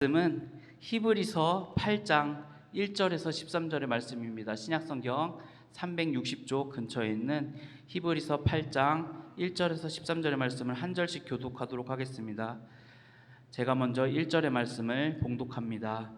말씀은 히브리서 8장 1절에서 13절의 말씀입니다. 신약성경 360쪽 근처에 있는 히브리서 8장 1절에서 13절의 말씀을 한 절씩 교독하도록 하겠습니다. 제가 먼저 1절의 말씀을 봉독합니다.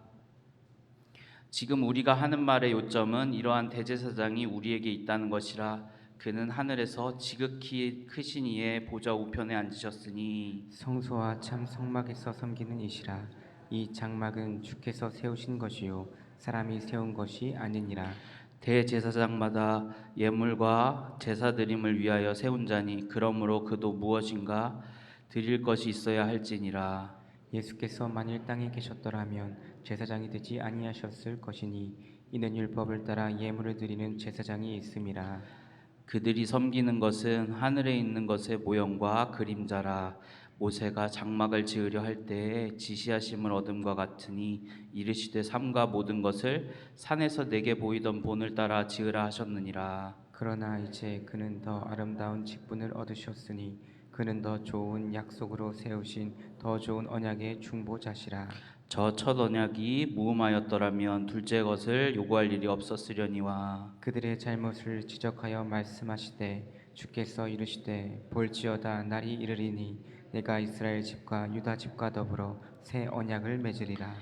지금 우리가 하는 말의 요점은 이러한 대제사장이 우리에게 있다는 것이라. 그는 하늘에서 지극히 크신 이의 보좌 우편에 앉으셨으니 성소와 참 성막에서 섬기는 이시라. 이 장막은 주께서 세우신 것이요 사람이 세운 것이 아니니라. 대제사장마다 예물과 제사 드림을 위하여 세운 자니 그러므로 그도 무엇인가 드릴 것이 있어야 할지니라. 예수께서 만일 땅에 계셨더라면 제사장이 되지 아니하셨을 것이니 이는 율법을 따라 예물을 드리는 제사장이 있음이라. 그들이 섬기는 것은 하늘에 있는 것의 모형과 그림자라. 모세가 장막을 지으려 할 때에 지시하심을 얻음과 같으니 이르시되 삼가 모든 것을 산에서 내게 보이던 본을 따라 지으라 하셨느니라. 그러나 이제 그는 더 아름다운 직분을 얻으셨으니 그는 더 좋은 약속으로 세우신 더 좋은 언약의 중보자시라. 저 첫 언약이 무음하였더라면 둘째 것을 요구할 일이 없었으려니와. 그들의 잘못을 지적하여 말씀하시되 주께서 이르시되 볼지어다 날이 이르리니 내가 이스라엘 집과 유다 집과 더불어 새 언약을 맺으리라.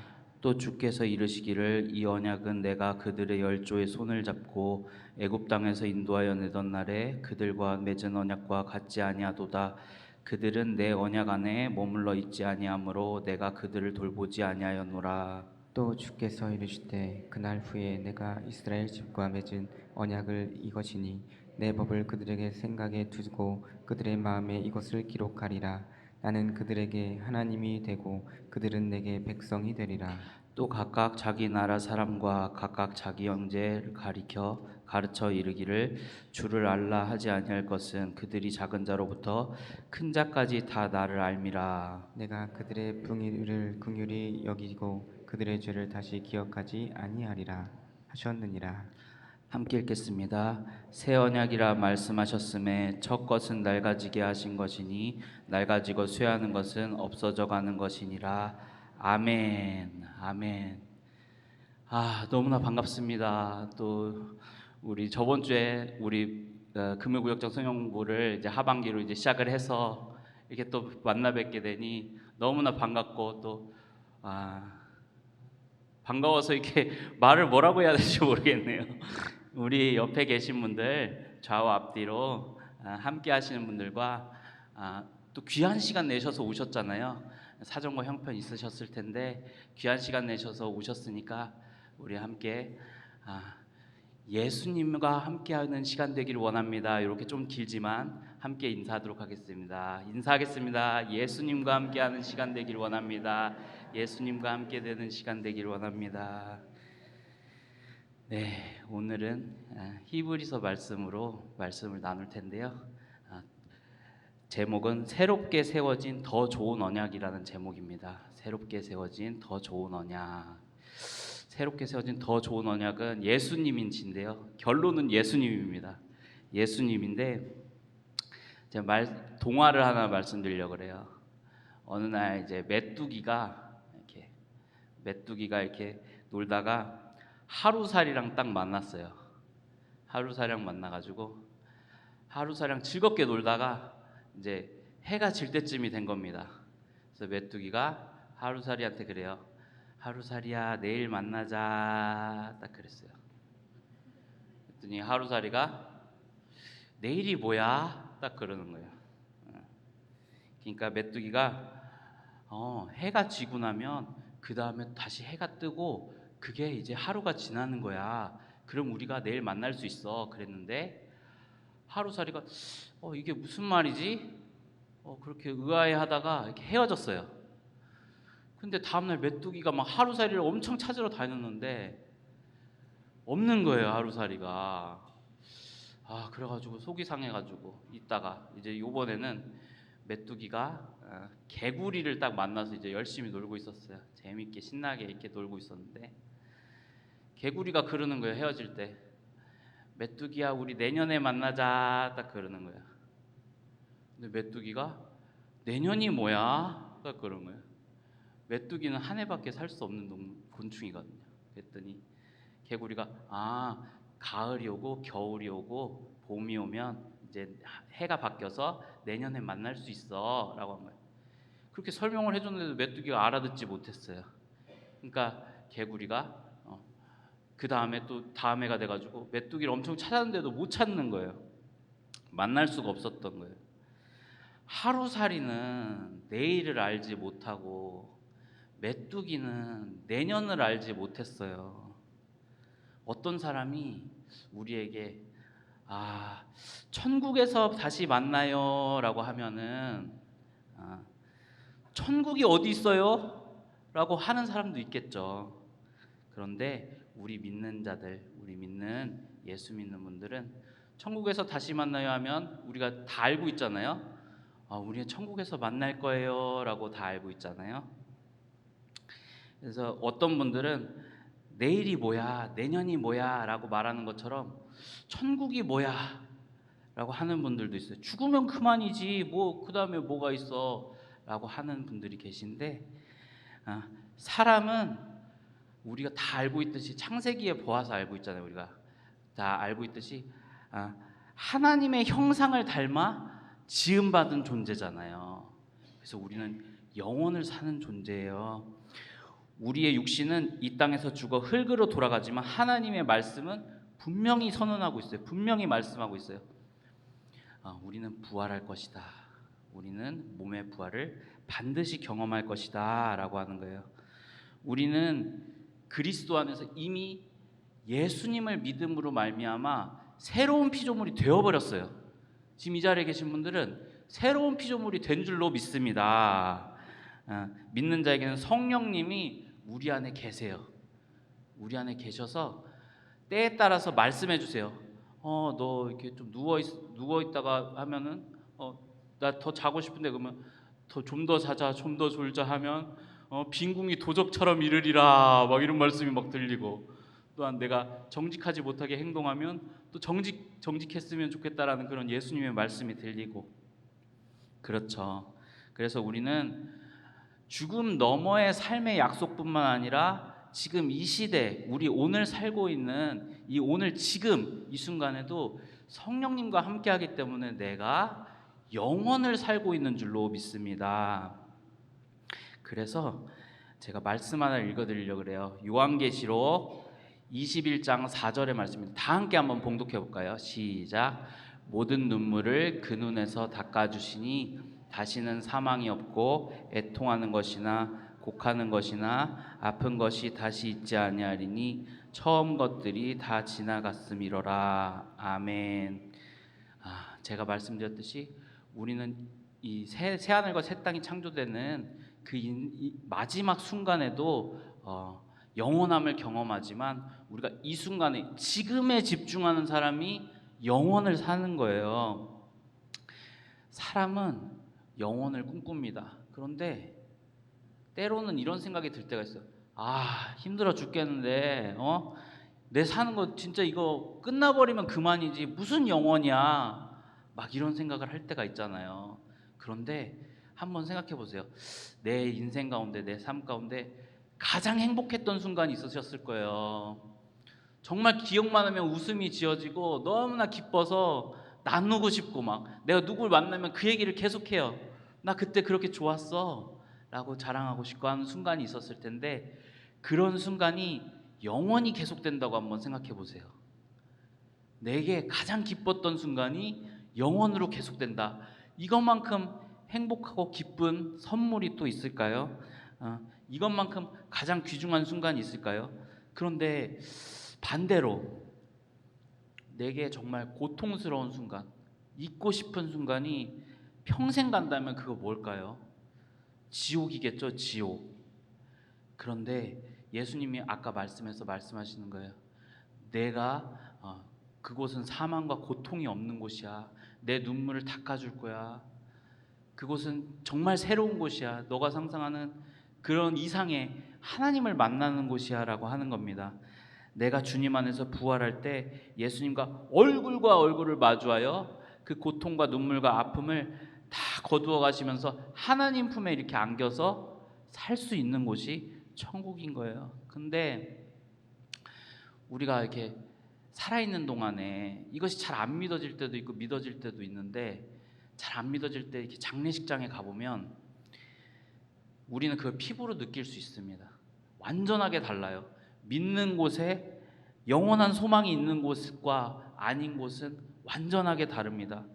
또 주께서 이르시기를 이 언약은 내가 그들의 열조의 손을 잡고 애굽 땅에서 인도하여 내던 날에 그들과 맺은 언약과 같지 아니하도다. 그들은 내 언약 안에 머물러 있지 아니하므로 내가 그들을 돌보지 아니하였노라. 또 주께서 이르시되 그날 후에 내가 이스라엘 집과 맺은 언약을 이것이니 내 법을 그들에게 생각에 두고 그들의 마음에 이것을 기록하리라. 나는 그들에게 하나님이 되고 그들은 내게 백성이 되리라. 또 각각 자기 나라 사람과 각각 자기 형제를 가르쳐 이르기를 주를 알라 하지 아니할 것은 그들이 작은 자로부터 큰 자까지 다 나를 알미라. 내가 그들의 불의를 긍휼히 여기고 그들의 죄를 다시 기억하지 아니하리라 하셨느니라. 함께 읽겠습니다. 새 언약이라 말씀하셨음에 첫 것은 낡아지게 하신 것이니 낡아지고 쇠하는 것은 없어져 가는 것이니라. 아멘. 아멘. 너무나 반갑습니다. 또 우리 저번 주에 우리 금요구역정 성령부를 이제 하반기로 이제 시작을 해서 이렇게 또 만나 뵙게 되니 너무나 반갑고 또 반가워서 이렇게 말을 뭐라고 해야 될지 모르겠네요. 우리 옆에 계신 분들 좌우 앞뒤로 함께 하시는 분들과 또 귀한 시간 내셔서 오셨잖아요. 사정과 형편 있으셨을 텐데 귀한 시간 내셔서 오셨으니까 우리 함께 예수님과 함께하는 시간 되기를 원합니다. 이렇게 좀 길지만 함께 인사하도록 하겠습니다. 인사하겠습니다. 예수님과 함께하는 시간 되기를 원합니다. 예수님과 함께 되는 시간 되기를 원합니다. 네, 오늘은 히브리서 말씀으로 말씀을 나눌 텐데요. 제목은 새롭게 세워진 더 좋은 언약이라는 제목입니다. 새롭게 세워진 더 좋은 언약. 새롭게 세워진 더 좋은 언약은 예수님인지인데요. 결론은 예수님입니다. 예수님인데 제가 동화를 하나 말씀드리려고 그래요. 어느 날 이제 메뚜기가 이렇게 놀다가 하루살이랑 딱 만났어요. 하루살이랑 만나가지고 하루살이랑 즐겁게 놀다가 이제 해가 질 때쯤이 된 겁니다. 그래서 메뚜기가 하루살이한테 그래요. 하루살이야, 내일 만나자. 딱 그랬어요. 그랬더니 하루살이가 내일이 뭐야? 딱 그러는 거예요. 그러니까 메뚜기가 해가 지고 나면 그 다음에 다시 해가 뜨고 그게 이제 하루가 지나는 거야. 그럼 우리가 내일 만날 수 있어. 그랬는데 하루살이가 이게 무슨 말이지? 그렇게 의아해하다가 이렇게 헤어졌어요. 근데 다음날 메뚜기가 막 하루살이를 엄청 찾으러 다녔는데 없는 거예요. 하루살이가. 그래가지고 속이 상해가지고 있다가 이제 요번에는 메뚜기가 개구리를 딱 만나서 이제 열심히 놀고 있었어요. 재밌게 신나게 이렇게 놀고 있었는데 개구리가 그러는 거예요. 헤어질 때 메뚜기야 우리 내년에 만나자 딱 그러는 거예요. 근데 메뚜기가 내년이 뭐야 딱 그런 거예요. 메뚜기는 한 해밖에 살 수 없는 곤충이거든요. 그랬더니 개구리가 가을이 오고 겨울이 오고 봄이 오면 이제 해가 바뀌어서 내년에 만날 수 있어 라고 한 거예요. 그렇게 설명을 해줬는데도 메뚜기가 알아듣지 못했어요. 그러니까 개구리가 그 다음에 또 다음 해가 돼가지고 메뚜기를 엄청 찾았는데도 못 찾는 거예요. 만날 수가 없었던 거예요. 하루살이는 내일을 알지 못하고 메뚜기는 내년을 알지 못했어요. 어떤 사람이 우리에게 천국에서 다시 만나요 라고 하면은 천국이 어디 있어요? 라고 하는 사람도 있겠죠. 그런데 우리 믿는 자들, 우리 믿는 예수 믿는 분들은 천국에서 다시 만나요 하면 우리가 다 알고 있잖아요. 우리는 천국에서 만날 거예요 라고 다 알고 있잖아요. 그래서 어떤 분들은 내일이 뭐야, 내년이 뭐야 라고 말하는 것처럼 천국이 뭐야 라고 하는 분들도 있어요. 죽으면 그만이지 뭐 그 다음에 뭐가 있어 라고 하는 분들이 계신데, 사람은 우리가 다 알고 있듯이 창세기에 보아서 알고 있잖아요. 우리가 다 알고 있듯이 하나님의 형상을 닮아 지음받은 존재잖아요. 그래서 우리는 영원을 사는 존재예요. 우리의 육신은 이 땅에서 죽어 흙으로 돌아가지만 하나님의 말씀은 분명히 선언하고 있어요. 분명히 말씀하고 있어요. 우리는 부활할 것이다. 우리는 몸의 부활을 반드시 경험할 것이다 라고 하는 거예요. 우리는 그리스도 안에서 이미 예수님을 믿음으로 말미암아 새로운 피조물이 되어버렸어요. 지금 이 자리에 계신 분들은 새로운 피조물이 된 줄로 믿습니다. 믿는 자에게는 성령님이 우리 안에 계세요. 우리 안에 계셔서 때에 따라서 말씀해 주세요. 너 이렇게 좀 누워 있다가 하면은 나 더 자고 싶은데 그러면 좀 더 자자, 좀 더 졸자 하면 빈궁이 도적처럼 이르리라 막 이런 말씀이 막 들리고, 또한 내가 정직하지 못하게 행동하면 또 정직했으면 좋겠다라는 그런 예수님의 말씀이 들리고. 그렇죠. 그래서 우리는 죽음 너머의 삶의 약속뿐만 아니라 지금 이 시대, 우리 오늘 살고 있는 이 오늘 지금 이 순간에도 성령님과 함께하기 때문에 내가 영원을 살고 있는 줄로 믿습니다. 그래서 제가 말씀 하나 읽어드리려고 그래요. 요한계시록 21장 4절의 말씀입니다. 다 함께 한번 봉독해 볼까요? 시작. 모든 눈물을 그 눈에서 닦아주시니 다시는 사망이 없고 애통하는 것이나 곡하는 것이나 아픈 것이 다시 있지 아니하리니 처음 것들이 다 지나갔음이로라. 아멘. 제가 말씀드렸듯이 우리는 이 새 하늘과 새 땅이 창조되는 이 마지막 순간에도 영원함을 경험하지만 우리가 이 순간에 지금에 집중하는 사람이 영원을 사는 거예요. 사람은 영원을 꿈꿉니다. 그런데 때로는 이런 생각이 들 때가 있어요. 힘들어 죽겠는데 내 사는 거 진짜 이거 끝나버리면 그만이지 무슨 영원이야, 막 이런 생각을 할 때가 있잖아요. 그런데 한번 생각해 보세요. 내 인생 가운데, 내 삶 가운데 가장 행복했던 순간이 있으셨을 거예요. 정말 기억만 하면 웃음이 지어지고 너무나 기뻐서 나누고 싶고, 막 내가 누굴 만나면 그 얘기를 계속해요. 나 그때 그렇게 좋았어 라고 자랑하고 싶고 하는 순간이 있었을 텐데, 그런 순간이 영원히 계속된다고 한번 생각해 보세요. 내게 가장 기뻤던 순간이 영원으로 계속된다. 이것만큼 행복하고 기쁜 선물이 또 있을까요? 이것만큼 가장 귀중한 순간이 있을까요? 그런데 반대로 내게 정말 고통스러운 순간, 잊고 싶은 순간이 평생 간다면 그거 뭘까요? 지옥이겠죠, 지옥. 그런데 예수님이 아까 말씀에서 말씀하시는 거예요. 내가 그곳은 사망과 고통이 없는 곳이야. 내 눈물을 닦아줄 거야. 그곳은 정말 새로운 곳이야. 너가 상상하는 그런 이상의 하나님을 만나는 곳이야 라고 하는 겁니다. 내가 주님 안에서 부활할 때 예수님과 얼굴과 얼굴을 마주하여 그 고통과 눈물과 아픔을 다 거두어 가시면서 하나님 품에 이렇게 안겨서 살 수 있는 곳이 천국인 거예요. 근데 우리가 이렇게 살아있는 동안에 이것이 잘 안 믿어질 때도 있고 믿어질 때도 있는데, 잘 안 믿어질 때 이렇게 장례식장에 가보면 우리는 그걸 피부로 느낄 수 있습니다. 완전하게 달라요. 믿는 곳에 영원한 소망이 있는 곳과 아닌 곳은 완전하게 다릅니다.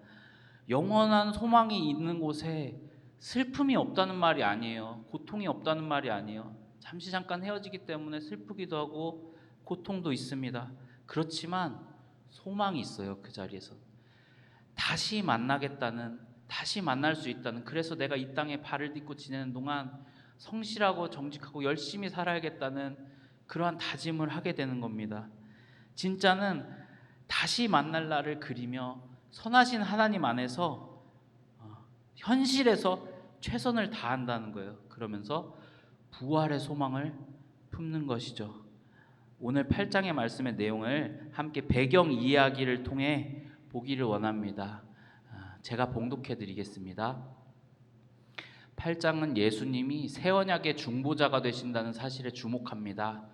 영원한 소망이 있는 곳에 슬픔이 없다는 말이 아니에요. 고통이 없다는 말이 아니에요. 잠시 잠깐 헤어지기 때문에 슬프기도 하고 고통도 있습니다. 그렇지만 소망이 있어요. 그 자리에서 다시 만나겠다는, 다시 만날 수 있다는, 그래서 내가 이 땅에 발을 딛고 지내는 동안 성실하고 정직하고 열심히 살아야겠다는 그러한 다짐을 하게 되는 겁니다. 진짜는 다시 만날 날을 그리며 선하신 하나님 안에서 현실에서 최선을 다한다는 거예요. 그러면서 부활의 소망을 품는 것이죠. 오늘 8장의 말씀의 내용을 함께 배경 이야기를 통해 보기를 원합니다. 제가 봉독해 드리겠습니다. 8장은 예수님이 새 언약의 중보자가 되신다는 사실에 주목합니다.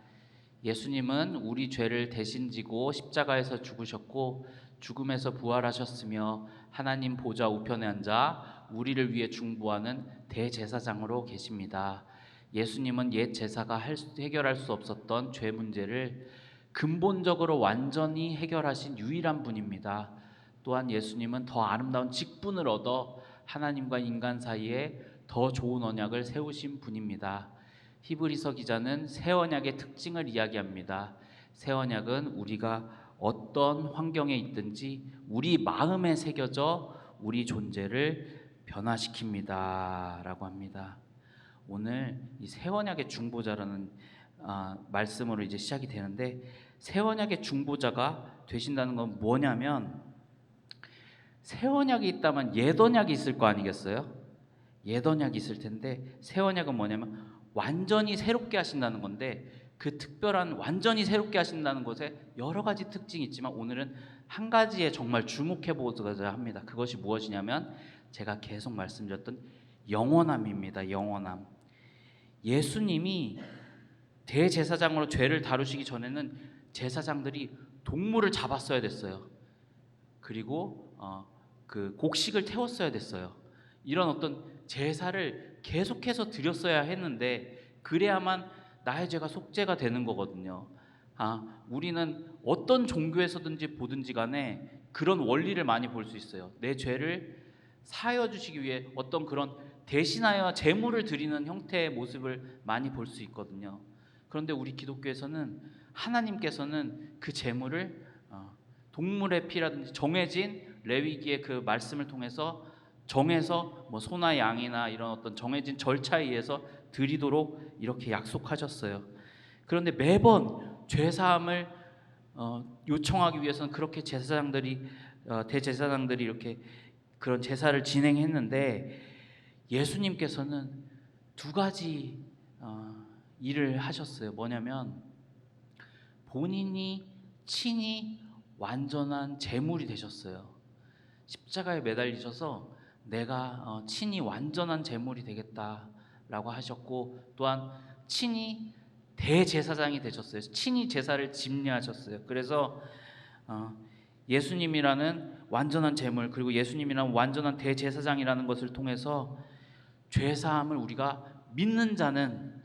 예수님은 우리 죄를 대신 지고 십자가에서 죽으셨고 죽음에서 부활하셨으며 하나님 보좌 우편에 앉아 우리를 위해 중보하는 대제사장으로 계십니다. 예수님은 옛 제사가 해결할 수 없었던 죄 문제를 근본적으로 완전히 해결하신 유일한 분입니다. 또한 예수님은 더 아름다운 직분을 얻어 하나님과 인간 사이에 더 좋은 언약을 세우신 분입니다. 히브리서 기자는 새 언약의 특징을 이야기합니다. 새 언약은 우리가 어떤 환경에 있든지 우리 마음에 새겨져 우리 존재를 변화시킵니다 라고 합니다. 오늘 이 새 언약의 중보자라는 말씀으로 이제 시작이 되는데, 새 언약의 중보자가 되신다는 건 뭐냐면, 새 언약이 있다면 옛 언약이 있을 거 아니겠어요? 옛 언약이 있을 텐데, 새 언약은 뭐냐면 완전히 새롭게 하신다는 건데, 그 특별한 완전히 새롭게 하신다는 것에 여러 가지 특징이 있지만 오늘은 한 가지에 정말 주목해 보고자 합니다. 그것이 무엇이냐면 제가 계속 말씀드렸던 영원함입니다. 영원함. 예수님이 대제사장으로 죄를 다루시기 전에는 제사장들이 동물을 잡았어야 됐어요. 그리고 그 곡식을 태웠어야 됐어요. 이런 어떤 제사를 계속해서 드렸어야 했는데, 그래야만 나의 죄가 속죄가 되는 거거든요. 우리는 어떤 종교에서든지 보든지 간에 그런 원리를 많이 볼 수 있어요. 내 죄를 사하여 주시기 위해 어떤 그런 대신하여 제물을 드리는 형태의 모습을 많이 볼 수 있거든요. 그런데 우리 기독교에서는 하나님께서는 그 제물을 동물의 피라든지 정해진 레위기의 그 말씀을 통해서 정해서 뭐 소나 양이나 이런 어떤 정해진 절차에 의해서 드리도록 이렇게 약속하셨어요. 그런데 매번 죄사함을 요청하기 위해서는 그렇게 제사장들이 대제사장들이 이렇게 그런 제사를 진행했는데, 예수님께서는 두 가지 일을 하셨어요. 뭐냐면 본인이 친히 완전한 제물이 되셨어요. 십자가에 매달리셔서 내가 친히 완전한 제물이 되겠다라고 하셨고, 또한 친히 대제사장이 되셨어요. 친히 제사를 집례하셨어요. 그래서 예수님이라는 완전한 제물, 그리고 예수님이라는 완전한 대제사장이라는 것을 통해서 죄사함을 우리가 믿는 자는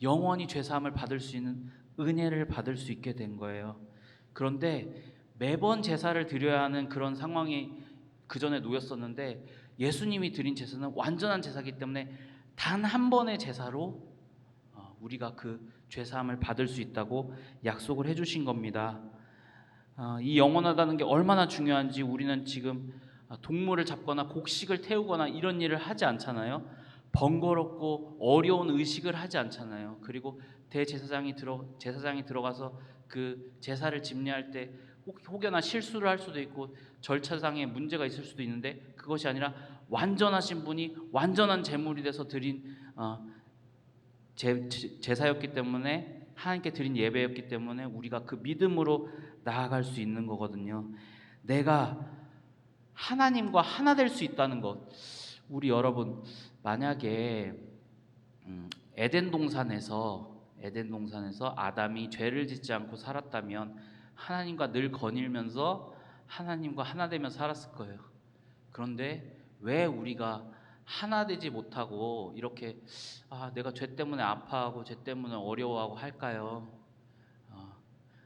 영원히 죄사함을 받을 수 있는 은혜를 받을 수 있게 된 거예요. 그런데 매번 제사를 드려야 하는 그런 상황이 그 전에 놓였었는데, 예수님이 드린 제사는 완전한 제사이기 때문에 단 한 번의 제사로 우리가 그 죄사함을 받을 수 있다고 약속을 해주신 겁니다. 이 영원하다는 게 얼마나 중요한지 우리는 지금 동물을 잡거나 곡식을 태우거나 이런 일을 하지 않잖아요. 번거롭고 어려운 의식을 하지 않잖아요. 그리고 대제사장이 들어가서 그 제사를 집례할 때 혹여나 실수를 할 수도 있고 절차상에 문제가 있을 수도 있는데, 그것이 아니라 완전하신 분이 완전한 제물이 돼서 드린 제사였기 때문에, 하나님께 드린 예배였기 때문에 우리가 그 믿음으로 나아갈 수 있는 거거든요. 내가 하나님과 하나 될 수 있다는 것. 우리 여러분, 만약에 에덴 동산에서 아담이 죄를 짓지 않고 살았다면 하나님과 늘 거닐면서 하나님과 하나 되며 살았을 거예요. 그런데 왜 우리가 하나 되지 못하고 이렇게 내가 죄 때문에 아파하고 죄 때문에 어려워하고 할까요?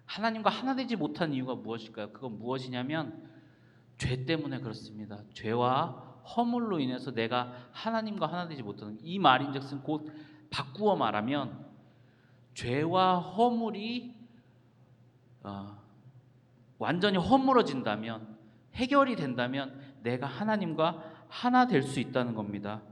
하나님과 하나 되지 못한 이유가 무엇일까요? 그건 무엇이냐면 죄 때문에 그렇습니다. 죄와 허물로 인해서 내가 하나님과 하나 되지 못하는, 이 말인즉슨 곧 바꾸어 말하면 죄와 허물이 완전히 허물어진다면, 해결이 된다면 내가 하나님과 하나 될 수 있다는 겁니다.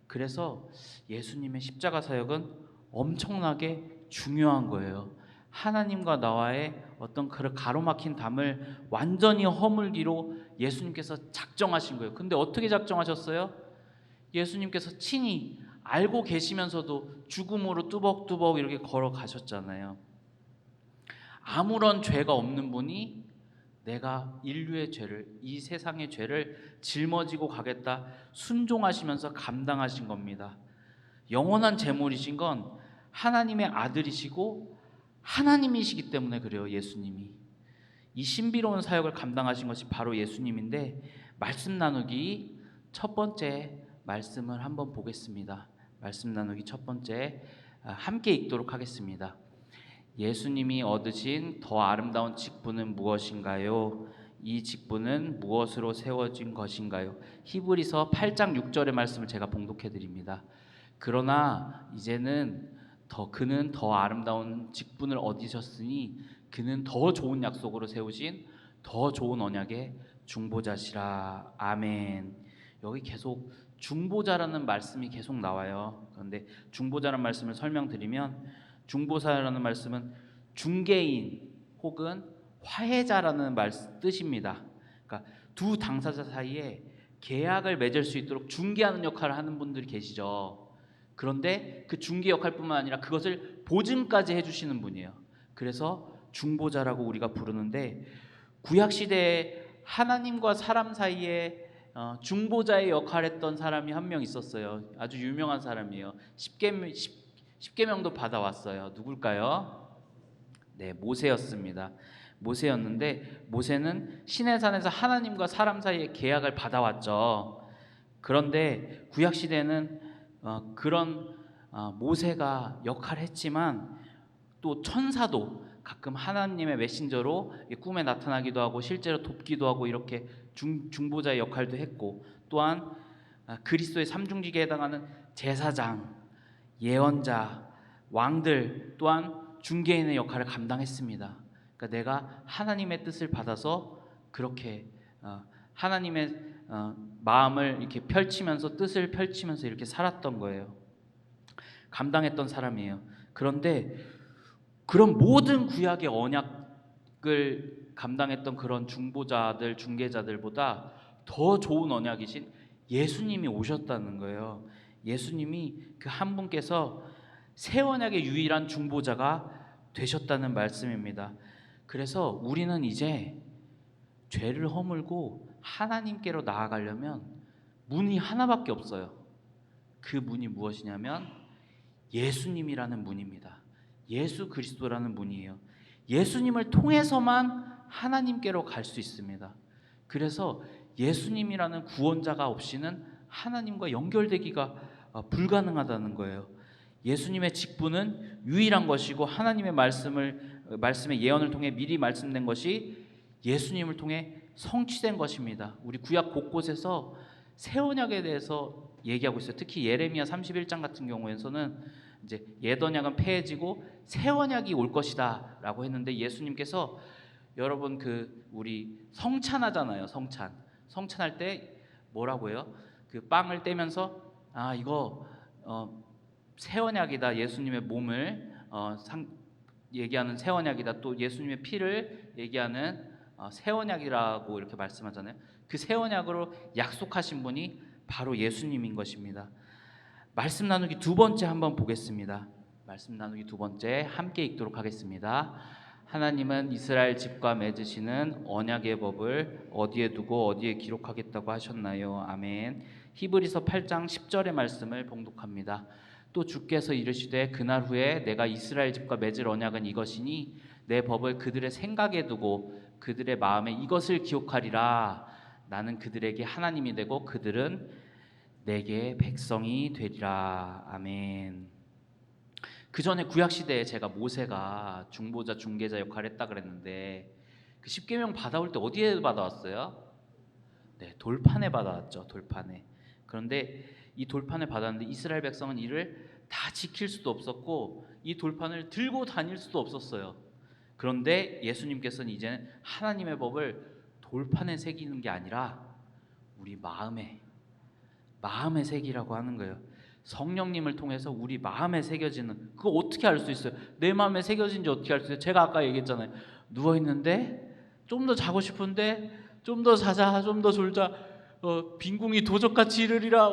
그래서 예수님의 십자가 사역은 엄청나게 중요한 거예요. 하나님과 나와의 어떤 그런 가로막힌 담을 완전히 허물기로 예수님께서 작정하신 거예요. 근데 어떻게 작정하셨어요? 예수님께서 친히 알고 계시면서도 죽음으로 뚜벅뚜벅 이렇게 걸어가셨잖아요. 아무런 죄가 없는 분이 내가 인류의 죄를, 이 세상의 죄를 짊어지고 가겠다 순종하시면서 감당하신 겁니다. 영원한 제물이신 건 하나님의 아들이시고 하나님이시기 때문에 그래요. 예수님이 이 신비로운 사역을 감당하신 것이 바로 예수님인데, 말씀 나누기 첫 번째 말씀을 한번 보겠습니다. 말씀 나누기 첫 번째 함께 읽도록 하겠습니다. 예수님이 얻으신 더 아름다운 직분은 무엇인가요? 이 직분은 무엇으로 세워진 것인가요? 히브리서 8장 6절의 말씀을 제가 봉독해 드립니다. 그러나 이제는 그는 더 아름다운 직분을 얻으셨으니 그는 더 좋은 약속으로 세우신 더 좋은 언약의 중보자시라. 아멘. 여기 계속 중보자라는 말씀이 계속 나와요. 그런데 중보자라는 말씀을 설명드리면, 중보사라는 말씀은 중개인 혹은 화해자라는 뜻입니다. 그러니까 두 당사자 사이에 계약을 맺을 수 있도록 중개하는 역할을 하는 분들이 계시죠. 그런데 그 중개 역할뿐만 아니라 그것을 보증까지 해주시는 분이에요. 그래서 중보자라고 우리가 부르는데, 구약 시대에 하나님과 사람 사이에 중보자의 역할을 했던 사람이 한 명 있었어요. 아주 유명한 사람이에요. 십계명도 받아왔어요. 누굴까요? 네, 모세였습니다. 모세였는데, 모세는 시내산에서 하나님과 사람 사이의 계약을 받아왔죠. 그런데 구약 시대는 그런 모세가 역할을 했지만, 또 천사도 가끔 하나님의 메신저로 꿈에 나타나기도 하고 실제로 돕기도 하고 이렇게 중보자의 역할도 했고, 또한 그리스도의 삼중직에 해당하는 제사장, 예언자, 왕들 또한 중개인의 역할을 감당했습니다. 그러니까 내가 하나님의 뜻을 받아서 그렇게 하나님의 마음을 이렇게 펼치면서, 뜻을 펼치면서 이렇게 살았던 거예요. 감당했던 사람이에요. 그런데 그런 모든 구약의 언약을 감당했던 그런 중보자들, 중개자들보다 더 좋은 언약이신 예수님이 오셨다는 거예요. 예수님이 그 한 분께서 새 언약의 유일한 중보자가 되셨다는 말씀입니다. 그래서 우리는 이제 죄를 허물고 하나님께로 나아가려면 문이 하나밖에 없어요. 그 문이 무엇이냐면 예수님이라는 문입니다. 예수 그리스도라는 문이에요. 예수님을 통해서만 하나님께로 갈 수 있습니다. 그래서 예수님이라는 구원자가 없이는 하나님과 연결되기가 불가능하다는 거예요. 예수님의 직분은 유일한 것이고, 하나님의 말씀의 예언을 통해 미리 말씀된 것이 예수님을 통해 성취된 것입니다. 우리 구약 곳곳에서 새 언약에 대해서 얘기하고 있어요. 특히 예레미야 31장 같은 경우에서는 이제 옛 언약은 폐해지고 새 언약이 올 것이다라고 했는데, 예수님께서 여러분 우리 성찬하잖아요. 성찬할 때 뭐라고 해요? 그 빵을 떼면서 이거 새 언약이다. 예수님의 몸을 얘기하는 새 언약이다. 또 예수님의 피를 얘기하는 새 언약이라고 이렇게 말씀하잖아요. 그 새 언약으로 약속하신 분이 바로 예수님인 것입니다. 말씀 나누기 두 번째 한번 보겠습니다. 말씀 나누기 두 번째 함께 읽도록 하겠습니다. 하나님은 이스라엘 집과 맺으시는 언약의 법을 어디에 두고 어디에 기록하겠다고 하셨나요? 아멘. 히브리서 8장 10절의 말씀을 봉독합니다. 또 주께서 이르시되 그날 후에 내가 이스라엘 집과 맺을 언약은 이것이니 내 법을 그들의 생각에 두고 그들의 마음에 이것을 기억하리라. 나는 그들에게 하나님이 되고 그들은 내게 백성이 되리라. 아멘. 그 전에 구약 시대에 제가 모세가 중보자 중개자 역할을 했다 그랬는데 그 십계명 받아올 때 어디에 받아왔어요? 네, 돌판에 받아왔죠. 돌판에. 그런데 이 돌판을 받았는데 이스라엘 백성은 이를 다 지킬 수도 없었고 이 돌판을 들고 다닐 수도 없었어요. 그런데 예수님께서는 이제는 하나님의 법을 돌판에 새기는 게 아니라 우리 마음에 새기라고 하는 거예요. 성령님을 통해서 우리 마음에 새겨지는, 그거 어떻게 알 수 있어요? 내 마음에 새겨진지 어떻게 알 수 있어요? 제가 아까 얘기했잖아요. 누워있는데 좀 더 자고 싶은데 좀 더 자자, 좀 더 졸자, 빈궁이 도적같이 이르리라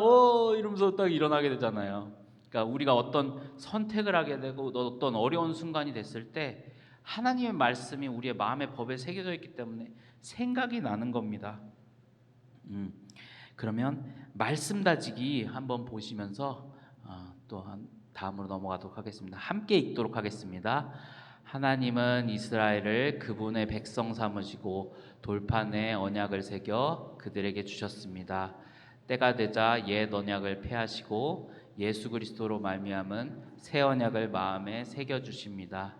이러면서 딱 일어나게 되잖아요. 그러니까 우리가 어떤 선택을 하게 되고 어떤 어려운 순간이 됐을 때 하나님의 말씀이 우리의 마음의 법에 새겨져 있기 때문에 생각이 나는 겁니다. 그러면 말씀 다지기 한번 보시면서 또 다음으로 넘어가도록 하겠습니다. 함께 읽도록 하겠습니다. 하나님은 이스라엘을 그분의 백성 삼으시고 돌판에 언약을 새겨 그들에게 주셨습니다. 때가 되자 옛 언약을 폐하시고 예수 그리스도로 말미암은 새 언약을 마음에 새겨 주십니다.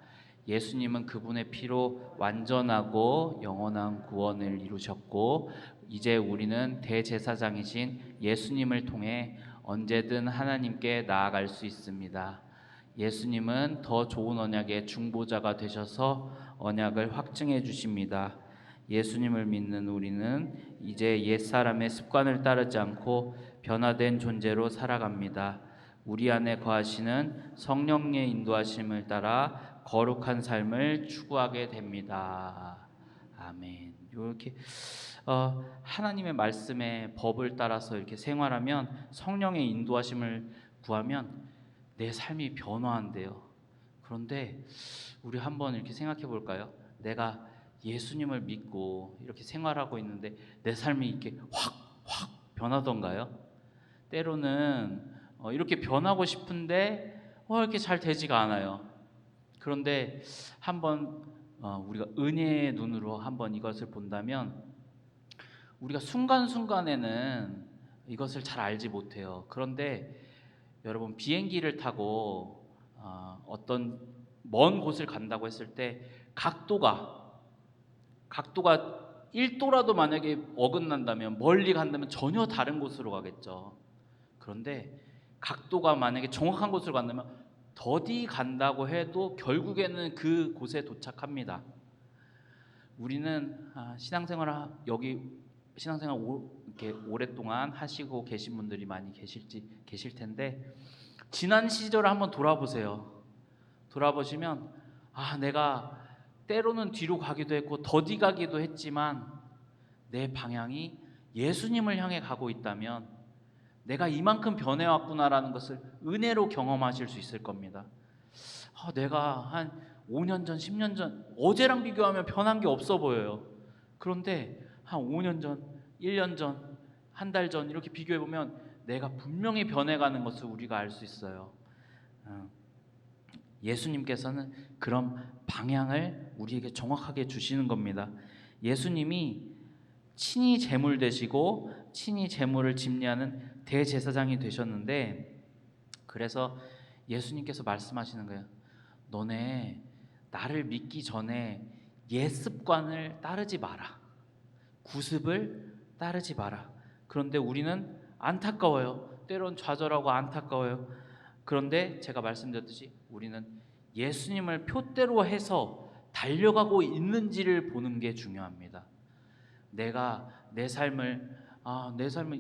예수님은 그분의 피로 완전하고 영원한 구원을 이루셨고 이제 우리는 대제사장이신 예수님을 통해 언제든 하나님께 나아갈 수 있습니다. 예수님은 더 좋은 언약의 중보자가 되셔서 언약을 확증해 주십니다. 예수님을 믿는 우리는 이제 옛사람의 습관을 따르지 않고 변화된 존재로 살아갑니다. 우리 안에 거하시는 성령의 인도하심을 따라 거룩한 삶을 추구하게 됩니다. 아멘. 이렇게 하나님의 말씀의 법을 따라서 이렇게 생활하면 성령의 인도하심을 구하면 내 삶이 변화한대요. 그런데 우리 한번 이렇게 생각해 볼까요? 내가 예수님을 믿고 이렇게 생활하고 있는데 내 삶이 이렇게 확 변하던가요? 때로는 이렇게 변하고 싶은데 이렇게 잘 되지가 않아요. 그런데 한번 우리가 은혜의 눈으로 한번 이것을 본다면 우리가 순간순간에는 이것을 잘 알지 못해요. 그런데 여러분 비행기를 타고 어떤 먼 곳을 간다고 했을 때 각도가 1도라도 만약에 어긋난다면 멀리 간다면 전혀 다른 곳으로 가겠죠. 그런데 각도가 만약에 정확한 곳으로 간다면 더디 간다고 해도 결국에는 그 곳에 도착합니다. 우리는 신앙생활 이렇게 오랫동안 하시고 계신 분들이 많이 계실 텐데 지난 시절을 한번 돌아보세요. 돌아보시면 내가 때로는 뒤로 가기도 했고 더디 가기도 했지만 내 방향이 예수님을 향해 가고 있다면 내가 이만큼 변해왔구나라는 것을 은혜로 경험하실 수 있을 겁니다. 내가 한 5년 전, 10년 전 어제랑 비교하면 변한 게 없어 보여요. 그런데 한 5년 전, 1년 전, 한 달 전 이렇게 비교해보면 내가 분명히 변해가는 것을 우리가 알 수 있어요. 예수님께서는 그런 방향을 우리에게 정확하게 주시는 겁니다. 예수님이 친히 제물 되시고 친히 제물을 집례하는 대제사장이 되셨는데 그래서 예수님께서 말씀하시는 거예요. 너네 나를 믿기 전에 옛 습관을 따르지 마라. 구습을 따르지 마라. 그런데 우리는 안타까워요. 때론 좌절하고 안타까워요. 그런데 제가 말씀드렸듯이 우리는 예수님을 표대로 해서 달려가고 있는지를 보는 게 중요합니다. 내가 내 삶을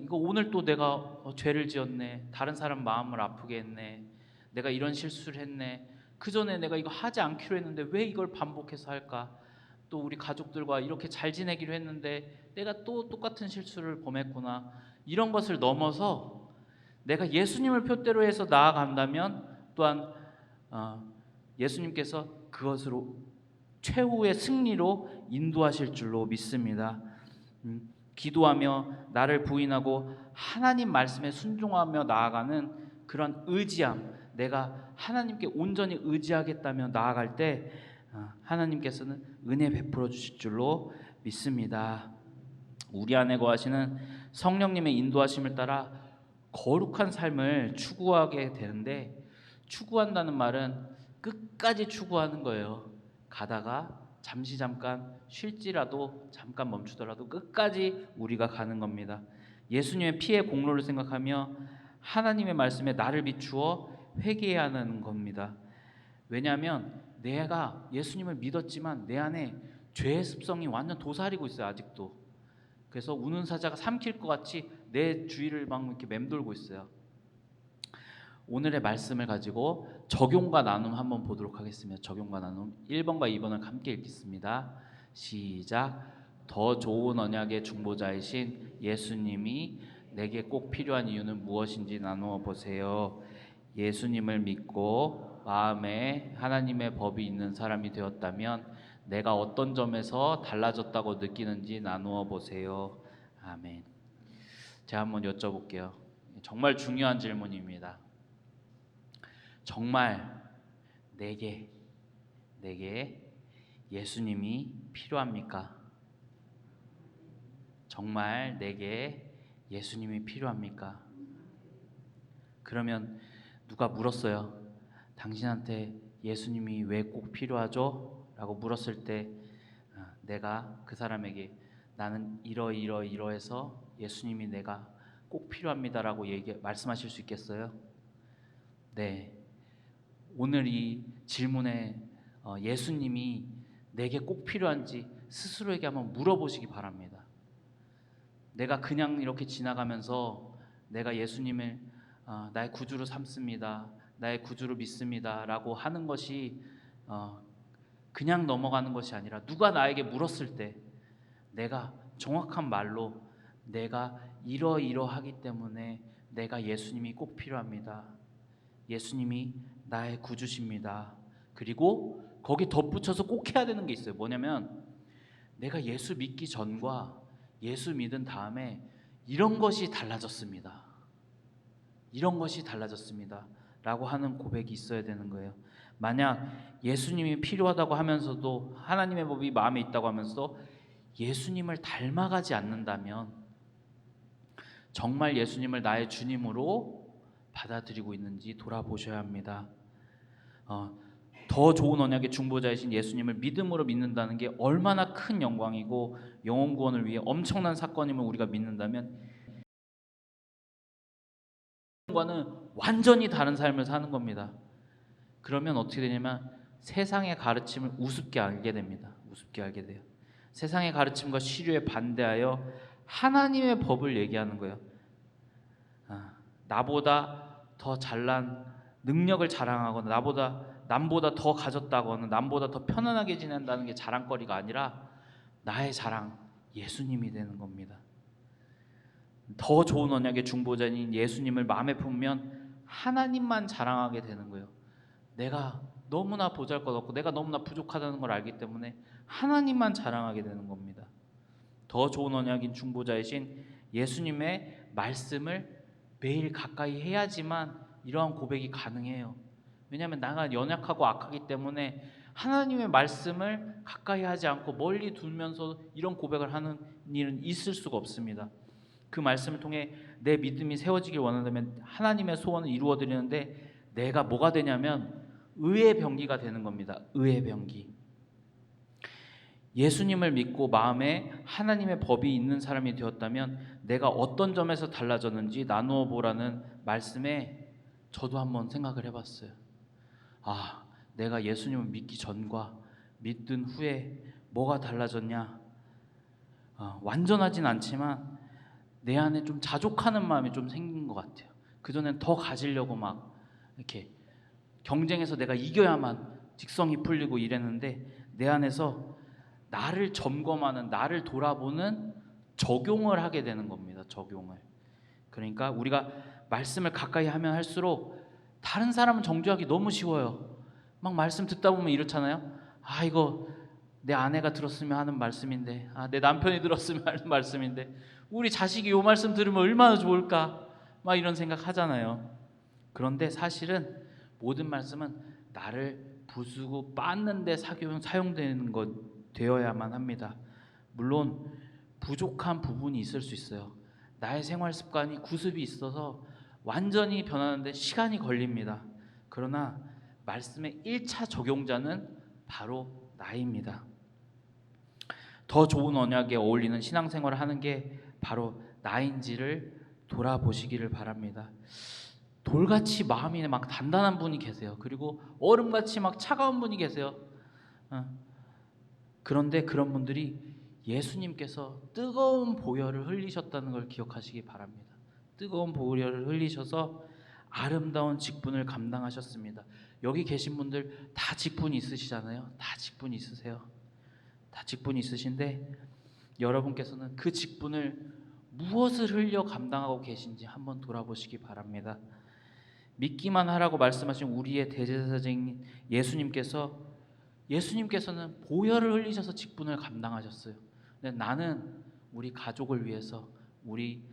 이거 오늘 또 내가 죄를 지었네. 다른 사람 마음을 아프게 했네. 내가 이런 실수를 했네. 그 전에 내가 이거 하지 않기로 했는데 왜 이걸 반복해서 할까? 또 우리 가족들과 이렇게 잘 지내기로 했는데 내가 또 똑같은 실수를 범했구나. 이런 것을 넘어서 내가 예수님을 표대로 해서 나아간다면 또한 예수님께서 그것으로 최후의 승리로 인도하실 줄로 믿습니다. 기도하며 나를 부인하고 하나님 말씀에 순종하며 나아가는 그런 의지함, 내가 하나님께 온전히 의지하겠다며 나아갈 때 하나님께서는 은혜 베풀어 주실 줄로 믿습니다. 우리 안에 거하시는 성령님의 인도하심을 따라 거룩한 삶을 추구하게 되는데, 추구한다는 말은 끝까지 추구하는 거예요. 가다가 잠깐 쉴지라도 잠깐 멈추더라도 끝까지 우리가 가는 겁니다. 예수님의 피의 공로를 생각하며 하나님의 말씀에 나를 비추어 회개해야 하는 겁니다. 왜냐하면 내가 예수님을 믿었지만 내 안에 죄의 습성이 완전 도사리고 있어요, 아직도. 그래서 우는 사자가 삼킬 것 같이 내 주위를 막 이렇게 맴돌고 있어요. 오늘의 말씀을 가지고 적용과 나눔 한번 보도록 하겠습니다. 적용과 나눔 1번과 2번을 함께 읽겠습니다. 시작. 더 좋은 언약의 중보자이신 예수님이 내게 꼭 필요한 이유는 무엇인지 나누어 보세요. 예수님을 믿고 마음에 하나님의 법이 있는 사람이 되었다면 내가 어떤 점에서 달라졌다고 느끼는지 나누어 보세요. 아멘. 제가 한번 여쭤볼게요. 정말 중요한 질문입니다. 정말 내게 예수님이 필요합니까? 정말 내게 예수님이 필요합니까? 그러면 누가 물었어요. 당신한테 예수님이 왜 꼭 필요하죠? 라고 물었을 때 내가 그 사람에게 나는 이러해서 예수님이 내가 꼭 필요합니다라고 말씀하실 수 있겠어요? 네. 오늘 이 질문에 예수님이 내게 꼭 필요한지 스스로에게 한번 물어보시기 바랍니다. 내가 그냥 이렇게 지나가면서 내가 예수님을 나의 구주로 삼습니다, 나의 구주로 믿습니다 라고 하는 것이 그냥 넘어가는 것이 아니라 누가 나에게 물었을 때 내가 정확한 말로 내가 이러하기 때문에 내가 예수님이 꼭 필요합니다, 예수님이 나의 구주십니다. 그리고 거기 덧붙여서 꼭 해야 되는 게 있어요. 뭐냐면 내가 예수 믿기 전과 예수 믿은 다음에 이런 것이 달라졌습니다, 이런 것이 달라졌습니다 라고 하는 고백이 있어야 되는 거예요. 만약 예수님이 필요하다고 하면서도 하나님의 법이 마음에 있다고 하면서도 예수님을 닮아가지 않는다면 정말 예수님을 나의 주님으로 받아들이고 있는지 돌아보셔야 합니다. 더 좋은 언약의 중보자이신 예수님을 믿음으로 믿는다는 게 얼마나 큰 영광이고 영혼 구원을 위해 엄청난 사건임을 우리가 믿는다면 과는 완전히 다른 삶을 사는 겁니다. 그러면 어떻게 되냐면 세상의 가르침을 우습게 알게 됩니다. 우습게 알게 돼요. 세상의 가르침과 시류에 반대하여 하나님의 법을 얘기하는 거예요. 나보다 더 잘난 능력을 자랑하거나 남보다 더 가졌다거나 남보다 더 편안하게 지낸다는 게 자랑거리가 아니라 나의 자랑 예수님이 되는 겁니다. 더 좋은 언약의 중보자인 예수님을 마음에 품으면 하나님만 자랑하게 되는 거예요. 내가 너무나 보잘것없고 내가 너무나 부족하다는 걸 알기 때문에 하나님만 자랑하게 되는 겁니다. 더 좋은 언약인 중보자이신 예수님의 말씀을 매일 가까이 해야지만 이러한 고백이 가능해요. 왜냐하면 나가 연약하고 악하기 때문에 하나님의 말씀을 가까이 하지 않고 멀리 두면서 이런 고백을 하는 일은 있을 수가 없습니다. 그 말씀을 통해 내 믿음이 세워지길 원한다면 하나님의 소원을 이루어드리는데 내가 뭐가 되냐면 의의 병기가 되는 겁니다. 의의 병기. 예수님을 믿고 마음에 하나님의 법이 있는 사람이 되었다면 내가 어떤 점에서 달라졌는지 나누어 보라는 말씀에 저도 한번 생각을 해봤어요. 내가 예수님을 믿기 전과 믿은 후에 뭐가 달라졌냐? 완전하진 않지만 내 안에 좀 자족하는 마음이 좀 생긴 것 같아요. 그전엔 더 가지려고 막 이렇게 경쟁에서 내가 이겨야만 직성이 풀리고 이랬는데 내 안에서 나를 점검하는, 나를 돌아보는 적용을 하게 되는 겁니다. 적용을. 그러니까 우리가 말씀을 가까이 하면 할수록 다른 사람은 정죄하기 너무 쉬워요. 막 말씀 듣다 보면 이렇잖아요. 이거 내 아내가 들었으면 하는 말씀인데, 내 남편이 들었으면 하는 말씀인데, 우리 자식이 이 말씀 들으면 얼마나 좋을까? 막 이런 생각 하잖아요. 그런데 사실은 모든 말씀은 나를 부수고 빻는 데 사용되는 것 되어야만 합니다. 물론 부족한 부분이 있을 수 있어요. 나의 생활 습관이 구습이 있어서 완전히 변하는데 시간이 걸립니다. 그러나 말씀의 1차 적용자는 바로 나입니다. 더 좋은 언약에 어울리는 신앙생활을 하는 게 바로 나인지를 돌아보시기를 바랍니다. 돌같이 마음이 막 단단한 분이 계세요. 그리고 얼음같이 막 차가운 분이 계세요. 그런데 그런 분들이 예수님께서 뜨거운 보혈을 흘리셨다는 걸 기억하시기 바랍니다. 뜨거운 보혈을 흘리셔서 아름다운 직분을 감당하셨습니다. 여기 계신 분들 다 직분 있으시잖아요. 다 직분 있으세요. 다 직분 있으신데 여러분께서는 그 직분을 무엇을 흘려 감당하고 계신지 한번 돌아보시기 바랍니다. 믿기만 하라고 말씀하신 우리의 대제사장인 예수님께서는 보혈을 흘리셔서 직분을 감당하셨어요. 근데 나는 우리 가족을 위해서, 우리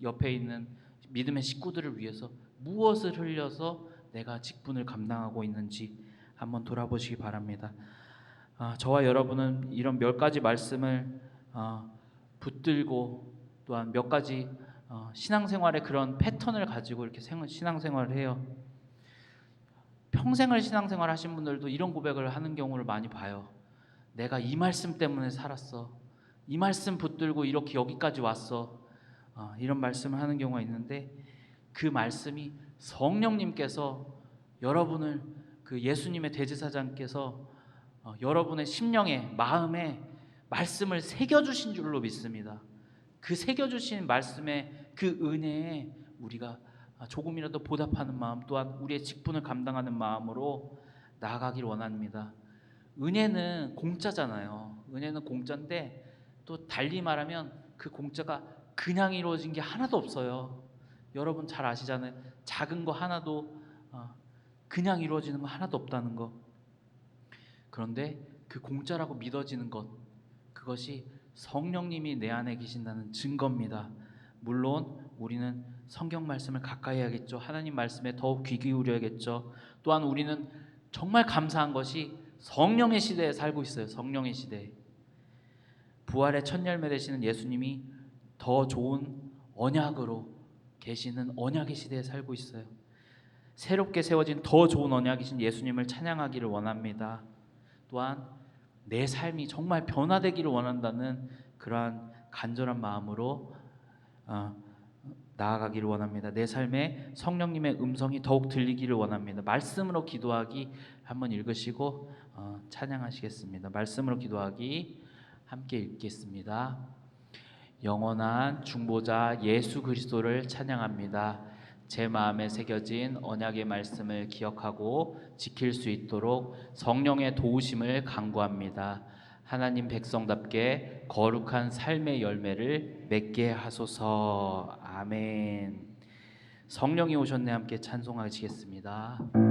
옆에 있는 믿음의 식구들을 위해서 무엇을 흘려서 내가 직분을 감당하고 있는지 한번 돌아보시기 바랍니다. 저와 여러분은 이런 몇 가지 말씀을 붙들고 또한 몇 가지 신앙생활의 그런 패턴을 가지고 이렇게 신앙생활을 해요. 평생을 신앙생활 하신 분들도 이런 고백을 하는 경우를 많이 봐요. 내가 이 말씀 때문에 살았어. 이 말씀 붙들고 이렇게 여기까지 왔어. 이런 말씀을 하는 경우가 있는데 그 말씀이 성령님께서 여러분을 그 예수님의 대제사장께서 여러분의 심령에 마음에 말씀을 새겨주신 줄로 믿습니다. 그 새겨주신 말씀의 그 은혜에 우리가 조금이라도 보답하는 마음 또한 우리의 직분을 감당하는 마음으로 나아가길 원합니다. 은혜는 공짜잖아요. 은혜는 공짜인데 또 달리 말하면 그 공짜가 그냥 이루어진 게 하나도 없어요. 여러분 잘 아시잖아요. 작은 거 하나도 그냥 이루어지는 거 하나도 없다는 거. 그런데 그 공짜라고 믿어지는 것, 그것이 성령님이 내 안에 계신다는 증거입니다. 물론 우리는 성경 말씀을 가까이 해야겠죠. 하나님 말씀에 더욱 귀 기울여야겠죠. 또한 우리는 정말 감사한 것이 성령의 시대에 살고 있어요. 성령의 시대에. 부활의 첫 열매 되시는 예수님이 더 좋은 언약으로 계시는 언약의 시대에 살고 있어요. 새롭게 세워진 더 좋은 언약이신 예수님을 찬양하기를 원합니다. 또한 내 삶이 정말 변화되기를 원한다는 그러한 간절한 마음으로 나아가기를 원합니다. 내 삶에 성령님의 음성이 더욱 들리기를 원합니다. 말씀으로 기도하기 한번 읽으시고 찬양하시겠습니다. 말씀으로 기도하기 함께 읽겠습니다. 영원한 중보자 예수 그리스도를 찬양합니다. 제 마음에 새겨진 언약의 말씀을 기억하고 지킬 수 있도록 성령의 도우심을 간구합니다. 하나님 백성답게 거룩한 삶의 열매를 맺게 하소서. 아멘. 성령이 오셨네 함께 찬송하시겠습니다.